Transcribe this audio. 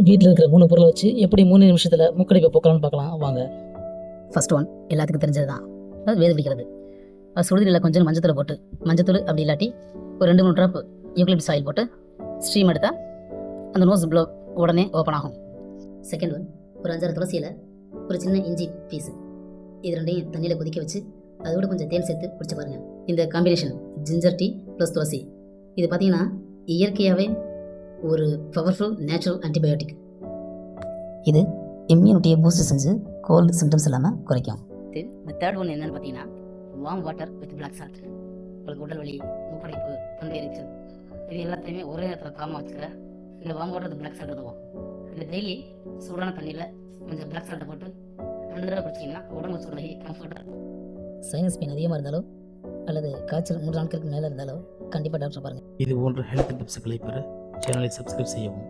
வீட்டில் இருக்கிற 3 பொருளை வச்சு எப்படி 3 நிமிஷத்தில் மூக்கடைப்பை போக்கலாம்னு பார்க்கலாம் வாங்க. ஃபர்ஸ்ட் ஒன் எல்லாத்துக்கும் தெரிஞ்சது தான், அதாவது வேது பிடிக்கிறது. அது சுடுதண்ணில் கொஞ்சம் மஞ்சத்தூள் போட்டு, மஞ்சத்தூள் அப்படி இல்லாட்டி ஒரு 2-3 ட்ராப் யூக்கலிப்டஸ் ஆயில் போட்டு ஸ்ட்ரீம் எடுத்தால் அந்த நோஸ் ப்ளோ உடனே ஓப்பன் ஆகும். செகண்ட் ஒன், ஒரு 5-6 துளசி இலை, ஒரு சின்ன இஞ்சி பீஸு, இது ரெண்டையும் தண்ணியில் கொதிக்க வச்சு அதோட கொஞ்சம் தேன் சேர்த்து குடிச்சு பாருங்கள். இந்த combination ginger tea plus tulsi, இது பார்த்தீங்கன்னா இயற்கையாகவே ஒரு பவர்ஃபுல் நேச்சுரல் ஆன்டிபயோட்டிக். இது இம்யூனிட்டியை பூஸ்ட் செஞ்சு கோல்டு சிம்டம்ஸ் இல்லாமல் குறைக்கும். இந்த தேர்ட் ஒன் என்னென்னு பார்த்தீங்கன்னா warm water with black salt. உங்களுக்கு உடல் வலி, மூக்கடைப்பு, தொண்டை எரிச்சல், இது எல்லாத்தையுமே ஒரே நேரத்தில் காமாக வச்சுக்கிற இந்த warm water with black salt இருக்கும். இந்த டெய்லி சூடான தண்ணியில் கொஞ்சம் பிளாக் சால்ட்டை போட்டு 2 தடவை குடிச்சிங்கன்னா உடம்பு சூடாகி கம்ஃபர்ட்டாக இருக்கும். சைனஸ் பெயின் அதிகமாக இருந்தாலோ அல்லது காய்ச்சல் 3 நாட்களுக்கு மேலே இருந்தாலோ கண்டிப்பாக டாக்டர் பாருங்கள். இது போன்ற ஹெல்த் டிப்ஸுகளை பெற சேனலை சப்ஸ்கிரைப் செய்யவும்.